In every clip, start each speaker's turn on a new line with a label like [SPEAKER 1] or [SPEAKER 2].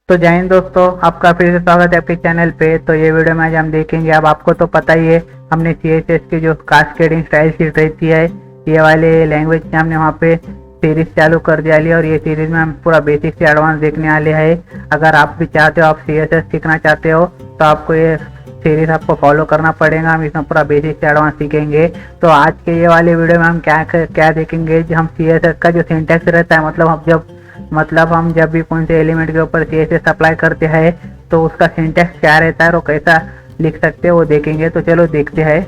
[SPEAKER 1] तो जय हिंद दोस्तों, आपका फिर से स्वागत है आपके चैनल पे। तो ये वीडियो में आज हम देखेंगे, अब आपको तो पता ही है, हमने CSS की जो कास्केडिंग स्टाइल शीट रहती है, ये वाले लैंग्वेज से हमने वहाँ पे सीरीज चालू कर दिया लिया। और ये सीरीज में हम पूरा बेसिक से एडवांस देखने वाले हैं। अगर आप भी चाहते हो, आप CSS सीखना चाहते हो, तो आपको ये सीरीज आपको फॉलो करना पड़ेगा। हम इसमें पूरा बेसिक से एडवांस सीखेंगे। तो आज के ये वाले वीडियो में हम क्या देखेंगे, जो हम CSS का जो सिंटैक्स रहता है, मतलब हम जब भी कौन से एलिमेंट के ऊपर CSS अप्लाई करते हैं तो उसका सिंटैक्स क्या रहता है और कैसा लिख सकते हैं वो देखेंगे। तो चलो देखते हैं।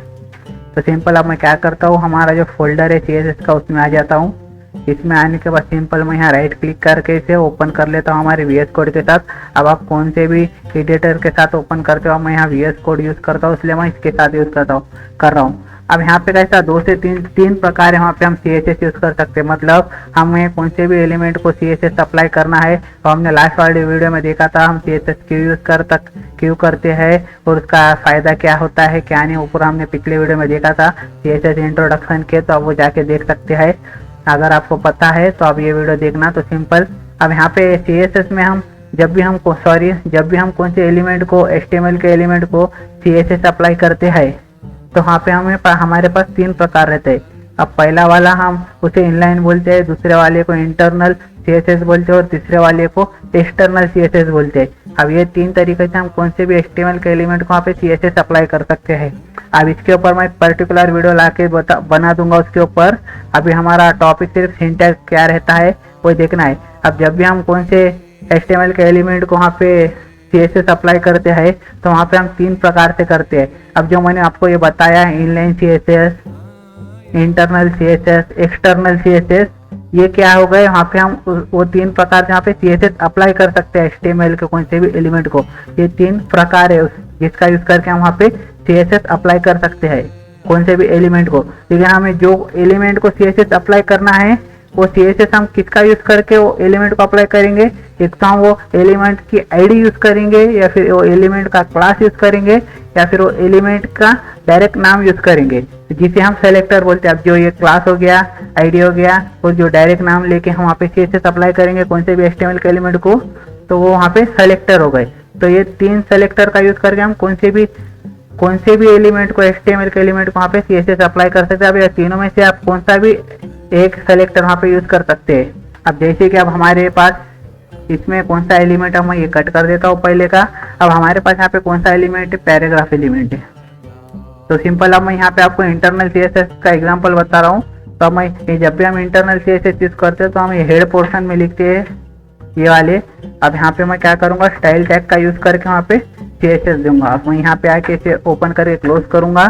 [SPEAKER 1] तो सिंपल अब मैं क्या करता हूँ, हमारा जो फोल्डर है CSS का उसमें आ जाता हूँ। इसमें आने के बाद सिंपल मैं यहाँ राइट क्लिक करके इसे ओपन कर लेता हूँ हमारे VS कोड के साथ। अब आप कौन से भी एडिटर के साथ ओपन करते हो, मैं यहाँ VS कोड यूज़ करता हूँ, इसलिए मैं इसके साथ यूज़ कर रहा हूँ। अब यहाँ पे कैसा 2 से 3 प्रकार है, वहाँ पे हम CSS यूज़ कर सकते हैं। मतलब हमें कौन से भी एलिमेंट को CSS अप्लाई करना है, तो हमने लास्ट वाले वीडियो में देखा था हम CSS क्यों करते हैं और उसका फ़ायदा क्या होता है क्या नहीं, ऊपर हमने पिछले वीडियो में देखा था CSS इंट्रोडक्शन के। तो आप वो जाके देख सकते हैं अगर आपको पता है तो आप ये वीडियो देखना। तो सिंपल अब यहाँ पे CSS में हम जब भी हम कौन से एलिमेंट को HTML के एलिमेंट को CSS अप्लाई करते हैं, तो वहाँ पे हमारे पास 3 प्रकार रहते हैं। अब पहला वाला हम उसे इनलाइन बोलते हैं, दूसरे वाले को इंटरनल CSS बोलते हैं और तीसरे वाले को एक्सटर्नल CSS बोलते हैं। अब ये 3 तरीके से हम कौन से भी HTML के एलिमेंट को वहाँ पे CSS अप्लाई कर सकते हैं। अब इसके ऊपर मैं पर्टिकुलर वीडियो ला के बना दूंगा उसके ऊपर। अभी हमारा टॉपिक सिर्फ सिंटैक्स क्या रहता है वो देखना है। अब जब भी हम कौन से HTML के एलिमेंट को वहाँ पे CSS अप्लाई करते हैं तो वहाँ पे हम 3 प्रकार से करते हैं। अब जो मैंने आपको ये बताया, inline CSS, internal CSS, external CSS, ये क्या हो गए, वहाँ पे हम वो 3 प्रकार से यहाँ पे CSS अप्लाई कर सकते हैं HTML के कोई से भी एलिमेंट को। ये 3 प्रकार है जिसका यूज करके हम वहाँ पे CSS अप्लाई कर सकते हैं कौन से भी एलिमेंट को। लेकिन हमें जो एलिमेंट को CSS अप्लाई करना है वो CSS हम किसका यूज करके वो एलिमेंट को अप्लाई करेंगे, एक तो हम वो एलिमेंट की ID यूज करेंगे, या फिर वो एलिमेंट का क्लास यूज करेंगे, या फिर वो एलिमेंट का डायरेक्ट नाम यूज करेंगे जिसे हम सेलेक्टर बोलते हैं। अब जो ये क्लास हो गया, ID हो गया, और जो डायरेक्ट नाम लेके हम वहाँ पे CSS अप्लाई करेंगे कौन से भी HTML के एलिमेंट को, तो वो वहाँ पे सेलेक्टर हो गए। तो ये 3 सेलेक्टर का यूज करके हम कौन से भी एलिमेंट को HTML के एलिमेंट को वहाँ पे CSS अप्लाई कर सकते हैं। अब ये तीनों में से आप कौन सा भी एक सेलेक्टर वहाँ पे यूज कर सकते हैं। अब जैसे कि अब हमारे पास इसमें कौन सा एलिमेंट है, मैं ये कट कर देता हूँ पहले का। अब हमारे पास यहाँ पे कौन सा एलिमेंट है, पैराग्राफ एलिमेंट है। तो सिंपल अब मैं यहाँ पे आपको इंटरनल CSS का एग्जांपल बता रहा हूँ। तो अब मैं जब भी हम इंटरनल CSS यूज करते हैं तो हम ये हेड पोर्शन में लिखते हैं ये वाले। अब यहाँ पे मैं क्या करूँगा, स्टाइल टैग का यूज करके वहाँ पे CSS दूंगा। अब मैं यहाँ पे आके इसे ओपन करके क्लोज करूंगा।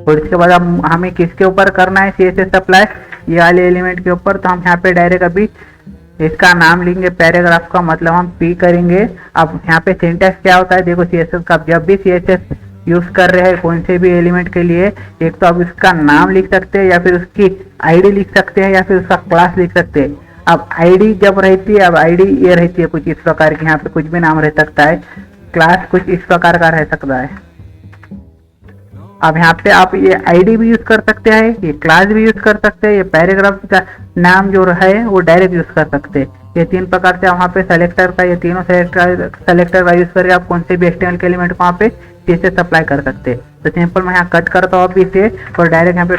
[SPEAKER 1] और इसके बाद अब हमें किसके ऊपर करना है CSS अप्लाई, ये वाले एलिमेंट के ऊपर। तो हम यहाँ पे डायरेक्ट अभी इसका नाम लेंगे, पैराग्राफ का मतलब हम P करेंगे। अब यहाँ पे सिंटैक्स क्या होता है देखो CSS का, जब भी CSS यूज कर रहे हैं कौन से भी एलिमेंट के लिए, एक तो आप इसका नाम लिख सकते हैं, या फिर उसकी ID लिख सकते हैं, या फिर उसका क्लास लिख सकते हैं। अब ID जब रहती है, अब ID ये रहती है कुछ इस प्रकार की, यहाँ पे कुछ भी नाम रह सकता है, क्लास कुछ इस प्रकार का रह सकता है। अब यहाँ पे आप ये ID भी यूज कर सकते हैं, ये क्लास भी यूज कर सकते हैं, ये पैराग्राफ का नाम जो है वो डायरेक्ट यूज कर सकते हैं। ये 3 प्रकार से वहाँ पे सेलेक्टर का, ये तीनों सेलेक्टर का यूज करके आप कौन से भी HTML के एलिमेंट को वहाँ पे CSS अप्लाई कर सकते हैं। तो सिंपल मैं यहाँ कट करता हूँ अभी इसे, और डायरेक्ट यहाँ पे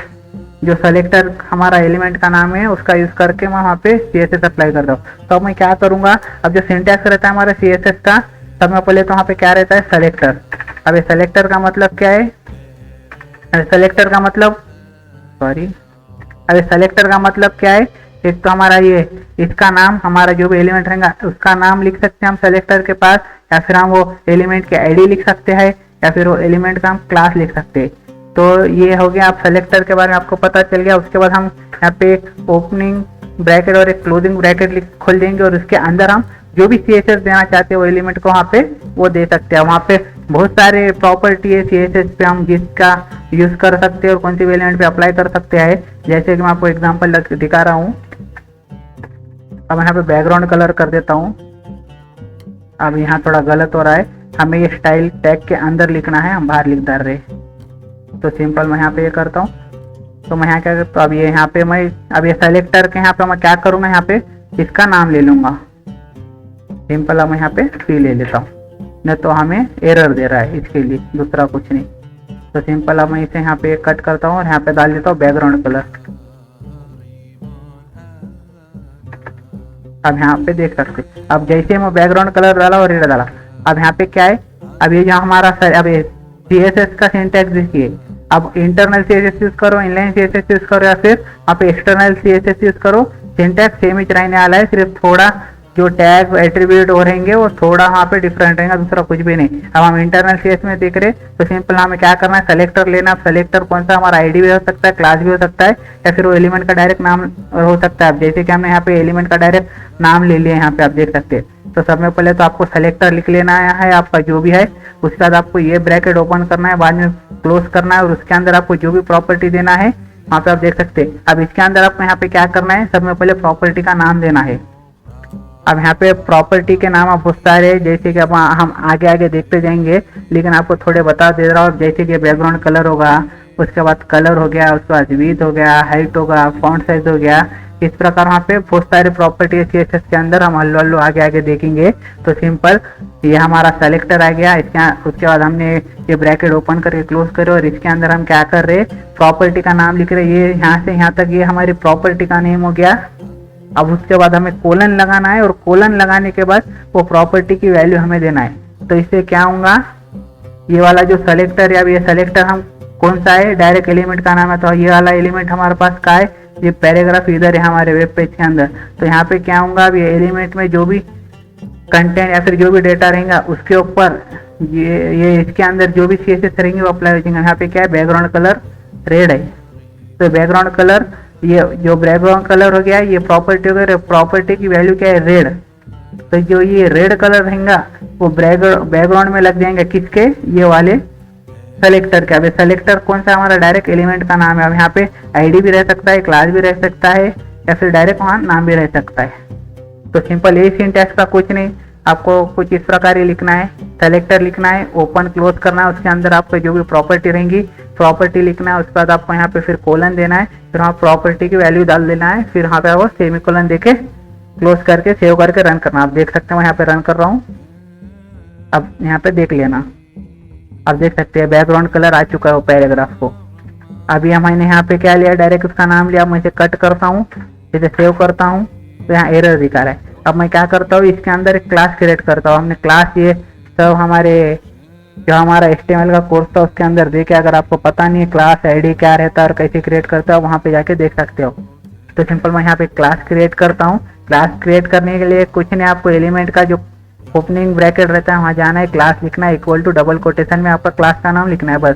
[SPEAKER 1] जो सेलेक्टर हमारा एलिमेंट का नाम है उसका यूज करके मैं वहाँ पे CSS अप्लाई करता हूँ। तो अब मैं क्या करूँगा, अब जो सिंटैक्स रहता है हमारा CSS का, तब मैं पहले तो वहाँ पे क्या रहता है, सेलेक्टर। अब ये सेलेक्टर का मतलब क्या है, सेलेक्टर का मतलब अब सेलेक्टर का मतलब क्या है, एक तो हमारा ये इसका नाम, हमारा जो भी एलिमेंट रहेगा उसका नाम लिख सकते हैं हम सेलेक्टर के पास, या फिर हम वो एलिमेंट के ID लिख सकते हैं, या फिर वो एलिमेंट का हम क्लास लिख सकते हैं। तो ये हो गया, आप सेलेक्टर के बारे में आपको पता चल गया। उसके बाद हम यहाँ पे एक ओपनिंग ब्रैकेट और एक क्लोजिंग ब्रैकेट खोल देंगे, और उसके अंदर हम जो भी CSS देना चाहते हैं वो एलिमेंट को वहाँ पे वो दे सकते हैं। वहाँ पे बहुत सारे प्रॉपर्टी है CSS पे हम जिसका यूज कर सकते हैं और कौन सी भी एलिमेंट पे अप्लाई कर सकते हैं। जैसे कि मैं आपको एग्जांपल दिखा रहा हूँ। अब यहाँ पे बैकग्राउंड कलर कर देता हूँ। अब यहाँ थोड़ा गलत हो रहा है, हमें ये स्टाइल टैग के अंदर लिखना है, हम बाहर लिख डाल रहे। तो सिंपल मैं यहाँ पे ये करता हूँ। तो मैं यहाँ क्या करता हूँ, अब ये यहाँ पे मैं अब ये सेलेक्टर के यहाँ पे मैं क्या करूँगा, यहाँ पे इसका नाम ले लूँगा। सिंपल हम यहाँ पे 3 ले लेता हूँ, नहीं तो हमें एरर दे रहा है, इसके लिए दूसरा कुछ नहीं। तो सिंपल अब मैं इसे यहाँ पे कट करता हूँ और यहाँ पे डाल देता हूँ बैकग्राउंड कलर। अब यहाँ पे देख सकते, अब जैसे मैं बैकग्राउंड कलर डाला और रेड डाला, अब यहाँ पे क्या है, अब ये जो हमारा अब CSS का सिंटैक्स देखिए, अब इंटरनल CSS यूज करो, इनलाइन CSS यूज करो, या फिर आप एक्सटर्नल CSS यूज करो, सिंटैक्स सेम ही रहने वाला है, सिर्फ थोड़ा जो टैग एट्रीब्यूट हो रहेंगे वो थोड़ा वहाँ पे डिफरेंट रहेगा, दूसरा कुछ भी नहीं। अब हम इंटरनल CSS में देख रहे, तो सिंपल हमें क्या करना है, सेलेक्टर लेना। अब सेलेक्टर कौन सा, हमारा आईडी भी हो सकता है, क्लास भी हो सकता है, या फिर वो एलिमेंट का डायरेक्ट नाम हो सकता है। अब जैसे कि हमने यहाँ पे एलिमेंट का डायरेक्ट नाम ले लिया, यहाँ पे आप देख सकते हैं। तो सब में पहले तो आपको सेलेक्टर लिख लेना है आपका जो भी है, उसके बाद आपको ये ब्रैकेट ओपन करना है, बाद में क्लोज करना है, और उसके अंदर आपको जो भी प्रॉपर्टी देना है वहाँ पे आप देख सकते हैं। अब इसके अंदर आपको यहाँ पे क्या करना है, सब में पहले प्रॉपर्टी का नाम देना है। अब यहाँ पे प्रॉपर्टी के नाम आप बहुत सारे, जैसे कि अब हम आगे आगे देखते जाएंगे, लेकिन आपको थोड़े बता दे रहा हूँ। जैसे कि बैकग्राउंड कलर होगा, उसके बाद कलर हो गया, उसके बाद विड्थ हो गया, हाइट होगा, फॉन्ट साइज हो गया, इस प्रकार वहाँ पे बहुत सारे प्रॉपर्टी CSS के अंदर हम हल्लो हल्लो आगे आगे देखेंगे। तो सिंपल ये हमारा सेलेक्टर आ गया, उसके बाद हमने ये ब्रैकेट ओपन करके क्लोज करो, और इसके अंदर हम क्या कर रहे, प्रॉपर्टी का नाम लिख रहे। ये यहाँ से यहाँ तक ये हमारी प्रॉपर्टी का नेम हो गया। अब उसके बाद हमें कोलन लगाना है, और कोलन लगाने के बाद वो प्रॉपर्टी की वैल्यू हमें देना है। तो इससे क्या होगा, ये वाला जो सेलेक्टर है, अब ये सेलेक्टर हम कौन सा है, डायरेक्ट एलिमेंट का नाम है, तो ये वाला एलिमेंट हमारे पास का है, ये पैराग्राफ इधर है हमारे वेब पेज के अंदर। तो यहाँ पे क्या होगा, अब ये एलिमेंट में जो भी कंटेंट या फिर जो भी डेटा रहेगा उसके ऊपर ये इसके अंदर जो भी CSS रहेंगे वो अप्लाई हो जाएंगे। यहाँ पे क्या है, बैकग्राउंड कलर रेड है, तो बैकग्राउंड कलर, ये जो बैकग्राउंड कलर हो गया, ये प्रॉपर्टी हो गया, प्रॉपर्टी की वैल्यू क्या है, रेड। तो जो ये रेड कलर रहेगा वो बैकग्राउंड में लग जाएंगे, किसके, ये वाले सेलेक्टर के। अब सेलेक्टर कौन सा, हमारा डायरेक्ट एलिमेंट का नाम है। अब यहाँ पे आईडी भी रह सकता है, क्लास भी रह सकता है, या फिर डायरेक्ट वहाँ नाम भी रह सकता है। तो सिंपल यही सिंटैक्स का, कुछ नहीं, आपको कुछ इस प्रकार ही लिखना है। सेलेक्टर लिखना है, ओपन क्लोज करना है, उसके अंदर आपको जो भी प्रॉपर्टी रहेंगी प्रॉपर्टी लिखना है, उसके बाद आपको यहाँ पे फिर कोलन देना है, फिर वहाँ प्रॉपर्टी की वैल्यू डाल देना है, फिर वहाँ पे वो सेमी कोलन देके क्लोज करके सेव करके रन करना। आप देख सकते हैं मैं यहाँ पे रन कर रहा हूँ, अब यहाँ पे देख लेना, आप देख सकते हैं बैकग्राउंड कलर आ चुका है वो पैराग्राफ को। अभी मैंने यहाँ पे क्या लिया, डायरेक्ट उसका नाम लिया, मैं इसे कट करता हूँ, इसे सेव करता हूँ, तो यहाँ एरर दिखा रहा है। अब मैं क्या करता हूँ, इसके अंदर एक क्लास क्रिएट करता हूँ। हमने क्लास ये सब हमारे जो हमारा HTML का कोर्स था उसके अंदर देखे, अगर आपको पता नहीं है क्लास आईडी क्या रहता है और कैसे क्रिएट करता है, वहाँ पे जाके देख सकते हो। तो सिंपल मैं यहाँ पे क्लास क्रिएट करता हूँ। क्लास क्रिएट करने के लिए कुछ नहीं, आपको एलिमेंट का जो ओपनिंग ब्रैकेट रहता है वहाँ जाना है, क्लास लिखना है, इक्वल टू डबल कोटेशन में आपका क्लास का नाम लिखना है, बस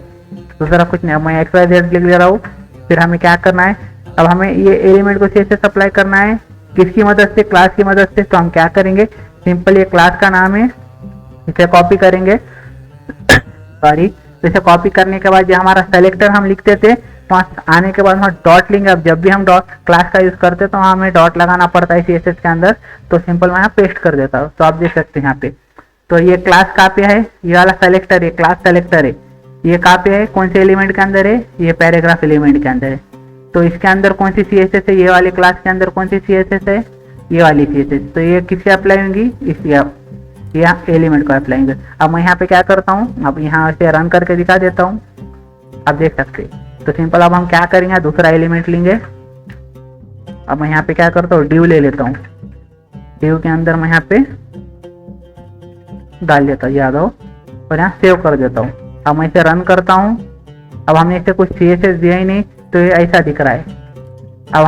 [SPEAKER 1] दूसरा कुछ नहीं। मैं XYZ लिख ले रहा हूँ। फिर हमें क्या करना है, अब हमें ये एलिमेंट को CSS अप्लाई करना है, किसकी मदद से, क्लास की मदद से। तो हम क्या करेंगे, सिंपल ये क्लास का नाम है, इसे कॉपी करेंगे, सॉरी, तो इसे कॉपी करने के बाद जो हमारा सेलेक्टर हम लिखते थे, वहाँ आने के बाद वहाँ डॉट लेंगे। अब जब भी हम डॉट क्लास का यूज करते हैं तो वहाँ हमें डॉट लगाना पड़ता है CSS के अंदर, तो सिंपल मैं यहाँ पेस्ट कर देता हूँ। तो आप देख सकते हैं यहाँ पे, तो ये क्लास कहाँ पे है, ये वाला सेलेक्टर, ये क्लास सेलेक्टर है, ये कहाँ पे है, कौन से एलिमेंट के अंदर है, ये पैराग्राफ एलिमेंट के अंदर है। तो इसके अंदर कौन सी CSS है, ये वाली क्लास के अंदर कौन सी CSS है, ये वाली CSS। तो ये किससे अप्लाई होंगी, इस यहाँ एलिमेंट को अप्लाई होंगे। अब मैं यहाँ पे क्या करता हूँ, अब यहाँ से रन करके दिखा देता हूँ, आप देख सकते हैं। तो सिंपल अब हम क्या करेंगे, दूसरा एलिमेंट लेंगे। अब मैं यहाँ पे क्या करता हूँ, डिव ले लेता हूँ, डिव के अंदर मैं यहाँ पे डाल देता हूँ याद हो, और यहाँ सेव कर देता हूँ। अब मैं इसे रन करता हूँ। अब हमने इसे कुछ CSS दिया ही नहीं, तो ये ऐसा दिख रहा है। अब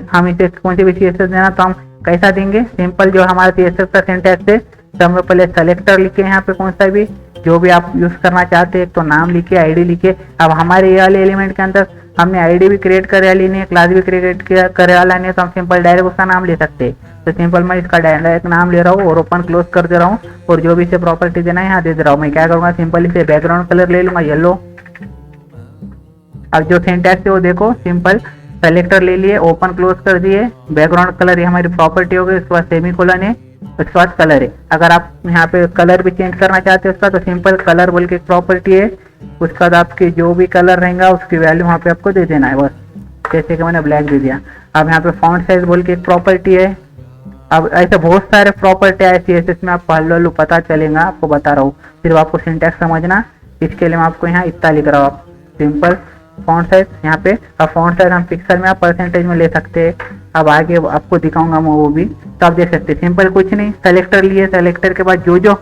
[SPEAKER 1] हम इसे कौन सी भी CSS देना, तो हम कैसा देंगे, सिंपल जो हमारा CSS का सिंटैक्स है, तो हम पहले सेलेक्टर लिखे, यहाँ पे कौन सा भी जो भी आप यूज करना चाहते हैं, तो नाम लिखे, आईडी लिखे। अब हमारे ये वाले एलिमेंट के अंदर हमने आईडी भी क्रिएट करे वाली नहीं है, क्लास भी क्रिएट करे वाला नहीं है, तो हम सिंपल डायरेक्ट उसका नाम ले सकते हैं। तो सिंपल मैं इसका डायरेक्ट नाम ले रहा हूँ और ओपन क्लोज कर दे रहा हूँ, और जो भी इसे प्रॉपर्टी देना है यहाँ दे रहा हूँ। मैं क्या करूँगा, सिंपल इसे बैकग्राउंड कलर ले लूंगा येलो। अब जो सिंटैक्स है वो देखो, सिंपल सेलेक्टर ले लिए, ओपन क्लोज कर दिए, बैकग्राउंड कलर ये हमारी प्रॉपर्टी हो गई, उसके बाद सेमीकोलन है, उसके बाद कलर है। अगर आप यहाँ पे कलर भी चेंज करना चाहते हैं उसका, तो सिंपल कलर बोल के एक प्रॉपर्टी है, उसके बाद आपके जो भी कलर रहेगा उसकी वैल्यू वहाँ पे आपको दे देना है, बस जैसे कि मैंने ब्लैक दे दिया। अब यहाँ पे फॉन्ट साइज बोल के एक प्रॉपर्टी है, अब ऐसे बहुत सारे प्रॉपर्टी है CSS में, आपको हल्लू हल्लू पता चलेगा, आपको बता रहा हूँ, सिर्फ आपको सिंटैक्स समझना। इसके लिए मैं आपको यहाँ इतना लिख रहा हूँ, आप सिंपल फॉन्ट साइज यहाँ पे। अब फॉन्ट साइज हम पिक्सल में, आप परसेंटेज में ले सकते हैं। अब आगे आपको दिखाऊंगा मैं वो भी, तो आप देख सकते हैं। सिंपल कुछ नहीं, सेलेक्टर लिए, सेलेक्टर के बाद जो जो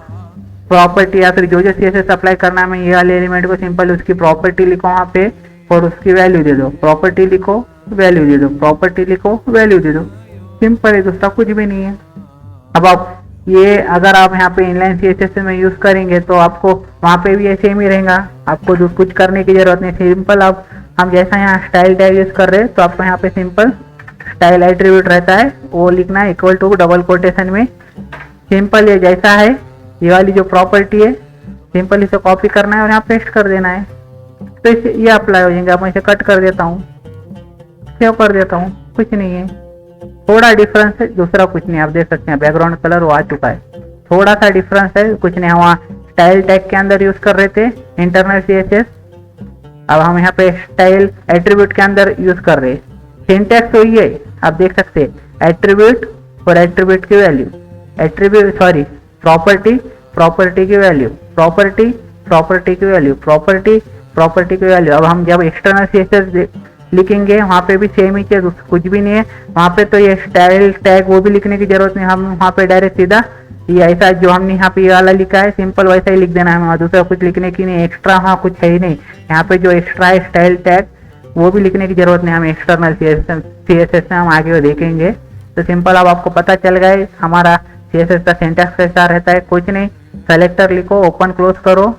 [SPEAKER 1] प्रॉपर्टी या फिर जो जो CSS अप्लाई करना है, मैं ये वाले एलिमेंट को सिंपल उसकी प्रॉपर्टी लिखो वहाँ पे और उसकी वैल्यू दे दो। प्रॉपर्टी लिखो, वैल्यू दे दो, प्रॉपर्टी लिखो, वैल्यू दे दो। सिंपल है दोस्तों, कुछ भी नहीं है। अब आप ये अगर आप यहाँ पे इनलाइन CSS में यूज करेंगे तो आपको वहाँ पे भी सेम ही रहेगा, आपको जो कुछ करने की जरूरत नहीं। सिंपल आप हम जैसा यहाँ स्टाइल टैग यूज कर रहे हैं, तो आपको यहाँ पे सिंपल स्टाइल एट्रीब्यूट रहता है, वो लिखना है इक्वल टू डबल कोटेशन में। सिंपल ये जैसा है, ये वाली जो प्रॉपर्टी है, सिंपल इसे कॉपी करना है और यहाँ पेस्ट कर देना है, तो इसे ये अप्लाई हो जाएंगे। अब मैं इसे कट कर देता हूँ, सेव कर देता हूँ, कुछ नहीं है। थोड़ा डिफरेंस है, दूसरा कुछ नहीं। आप देख सकते हैं बैकग्राउंड कलर वो आ चुका है, थोड़ा सा डिफरेंस है, कुछ नहीं। वहाँ स्टाइल टैग के अंदर यूज कर रहे थे इंटरनल CSS, अब हम यहाँ पे स्टाइल एट्रीब्यूट के अंदर यूज कर रहे हैं। सिंटैक्स वही है, आप देख सकते हैं, एट्रीब्यूट और एट्रीब्यूट की value, attribute sorry property, property की वैल्यू, प्रॉपर्टी, प्रॉपर्टी की वैल्यू, प्रॉपर्टी, प्रॉपर्टी की वैल्यू। अब हम जब एक्सटर्नल CSS लिखेंगे वहाँ पे भी सेम ही चीज, कुछ भी नहीं है वहाँ पे। तो ये स्टाइल टैग वो भी लिखने की जरूरत नहीं, हम वहाँ पे डायरेक्ट सीधा ये ऐसा जो हमने यहाँ पे ये वाला लिखा है सिंपल वैसा ही लिख देना है हमें, दूसरा कुछ लिखने की नहीं। एक्स्ट्रा वहाँ कुछ है ही नहीं, यहाँ पे जो एक्स्ट्रा है स्टाइल टैग वो भी लिखने की जरूरत नहीं, हम एक्सटर्नल CSS में हम आगे देखेंगे। तो सिंपल अब आपको पता चल गया हमारा CSS का सिंटैक्स कैसा रहता है। कुछ नहीं, सेलेक्टर लिखो, ओपन क्लोज करो,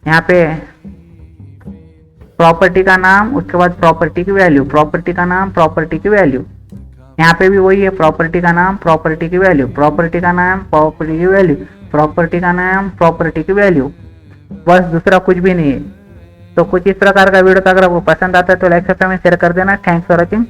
[SPEAKER 1] यहाँ पे प्रॉपर्टी का नाम, उसके बाद प्रॉपर्टी की वैल्यू, प्रॉपर्टी का नाम, प्रॉपर्टी की वैल्यू। यहाँ पे भी वही है, प्रॉपर्टी का नाम, प्रॉपर्टी की वैल्यू, प्रॉपर्टी का नाम, प्रॉपर्टी की वैल्यू, प्रॉपर्टी का नाम, प्रॉपर्टी की वैल्यू, बस दूसरा कुछ भी नहीं है। तो कुछ इस प्रकार का वीडियो था, अगर आपको पसंद आता है तो लाइक सब्सक्राइब शेयर कर देना। Thanks for watching.